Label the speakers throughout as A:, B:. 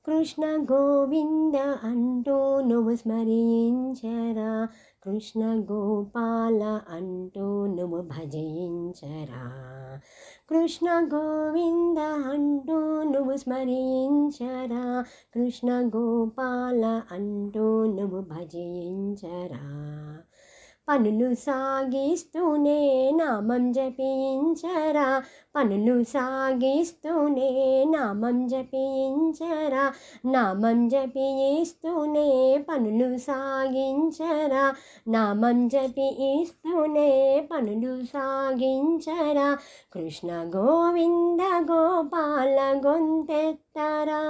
A: కృష్ణ గోవింద అంటూ నువ్వు స్మరించరా, కృష్ణ గోపాల అంటూ నువ్వు భజించరా. కృష్ణ గోవింద అంటూ నువ్వు స్మరించరా, కృష్ణ గోపాల అంటూ నువ్వు భజించరా. పనులు సాగిస్తూనే నామం జపించరా, పనులు సాగిస్తూనే నామం జపించరా, నామం జపిస్తూనే పనులు సాగించరా, నామం జపిస్తూనే పనులు సాగించరా. కృష్ణ గోవింద గోపాల గొంతెత్తరా,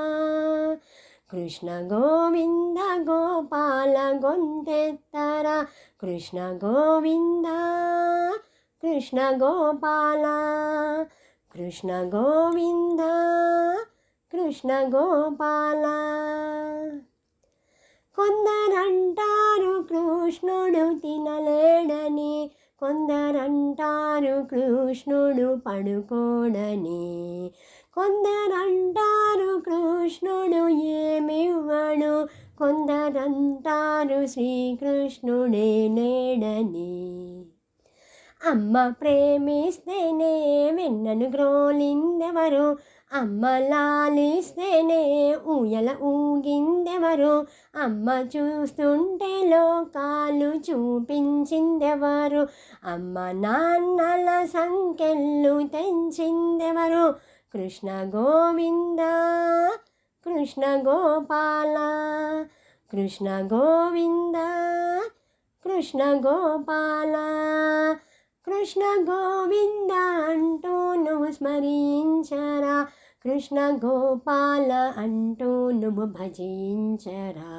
A: కృష్ణ గోవింద గోపాల గొంతెత్తరా. కృష్ణ గోవింద కృష్ణ గోపాల, కృష్ణ గోవింద కృష్ణ గోపాల. కొందరంటారు కృష్ణుడు తినలేడని, కొందరంటారు కృష్ణుడు పడుకోడని, కొందరంటారు కృష్ణుడు ఏమివ్వడు, కొందరంటారు శ్రీకృష్ణుడే లేడని. అమ్మ ప్రేమిస్తేనే వెన్నను గ్రోలిందెవరు, అమ్మ లాలిస్తేనే ఊయల ఊగిందెవరు, అమ్మ చూస్తుంటే లోకాలు చూపించిందెవరు, అమ్మ నాన్నల సంకెళ్ళు తెంచిందెవరు. కృష్ణ గోవింద కృష్ణ గోపాల, కృష్ణ గోవింద కృష్ణ గోపాల. కృష్ణ గోవింద అంటూ నువ్వు స్మరించరా, కృష్ణ గోపాల అంటూ నువ్వు భజించరా.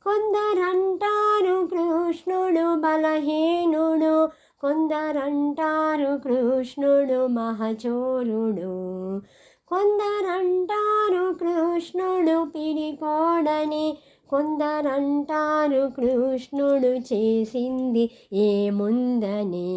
A: కొందరంటారు కృష్ణుడు బలహీనుడు, కొందరంటారు కృష్ణుడు మహచోరుడు, కొందరంటారు కృష్ణుడు పిడికోడని, కొందరంటారు కృష్ణుడు చేసింది ఏముందని.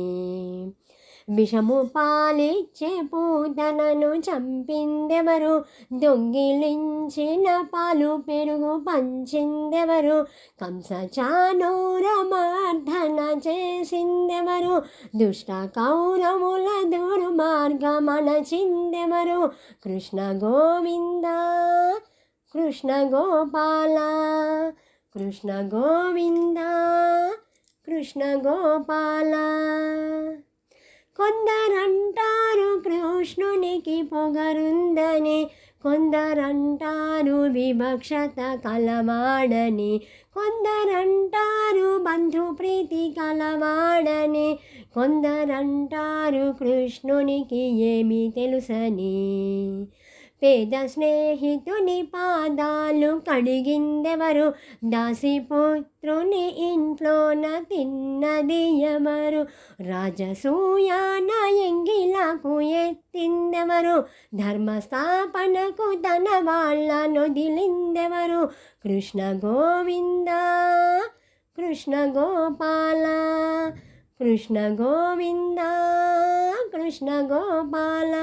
A: విషము పాలిచ్చే పూతనను చంపిందెవరు, దొంగిలించిన పాలు పెరుగు పంచిందెవరు, కంస చానూరమర్ధన చేసిందెవరు, దుష్ట కౌరవుల దుర్మార్గమణచిందెవరు. కృష్ణ గోవింద కృష్ణ గోపాల, కృష్ణ గోవింద కృష్ణ గోపాల. కొందరంటారు కృష్ణునికి పొగరుందని, కొందరంటారు వివక్షత కలవాడని, కొందరంటారు బంధుప్రీతి కలవాడని, కొందరంటారు కృష్ణునికి ఏమి తెలుసని. పేద స్నేహితుని పాదాలు కడిగిందెవరు, దాసిపుత్రుని ఇంట్లోన తిన్నది ఎవరు, రాజసూయాన ఎంగిలకు ఎత్తిందెవరు, ధర్మస్థాపనకు తన వాళ్ళ నొదిలిందెవరు. కృష్ణ గోవింద కృష్ణ గోపాల, కృష్ణ గోవింద కృష్ణ గోపాల.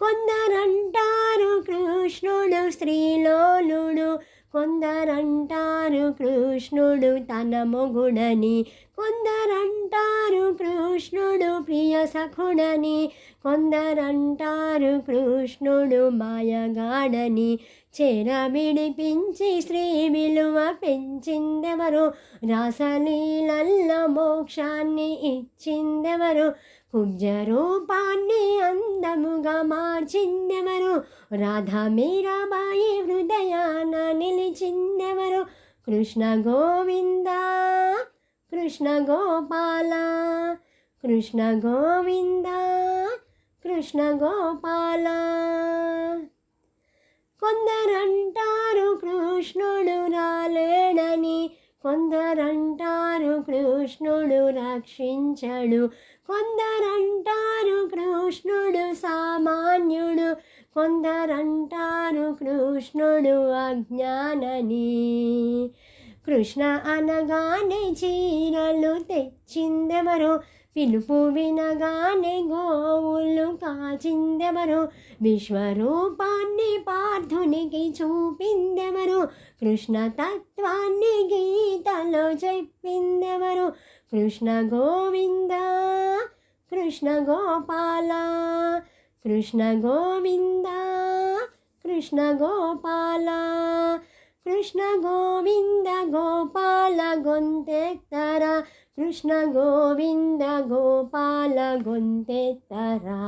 A: కొందరంటారు కృష్ణుడు స్త్రీలోలుడు, కొందరంటారు కృష్ణుడు తన మొగుడని, కొందరంటారు కృష్ణుడు ప్రియ సఖుడని, కొందరంటారు కృష్ణుడు మాయగాడని. చెర విడిపించి శ్రీ విలువ పెంచిందెవరు, రాసలీలల్లో మోక్షాన్ని ఇచ్చిందెవరు, కుబ్జ రూపాన్ని అందముగా మార్చిందెవరు, రాధా మీరాబాయి హృదయాన నిలిచిందెవరు. కృష్ణ గోవింద కృష్ణ గోపాల, కృష్ణ గోవింద కృష్ణ గోపాల. కొందరంటారు కృష్ణుడు రాలేడని, కొందరంటారు కృష్ణుడు రక్షించడు, కొందరంటారు కృష్ణుడు సామాన్యుడు, కొందరంటారు కృష్ణుడు అజ్ఞానని. కృష్ణ అనగానే చీరలు తెచ్చిందెవరు, పిలుపు వినగానే గోవులు కాచిందెవరు, విశ్వరూపాన్ని పార్థునికి చూపిందెవరు, కృష్ణ తత్వాన్ని గీతలో చెప్పిందెవరు. కృష్ణ గోవింద కృష్ణ గోపాల, కృష్ణ గోవింద కృష్ణ గోపాల, కృష్ణ గోవింద గోపాల గొంతెత్తరా, కృష్ణ గోవింద గోపాల గొంతెత్తరా.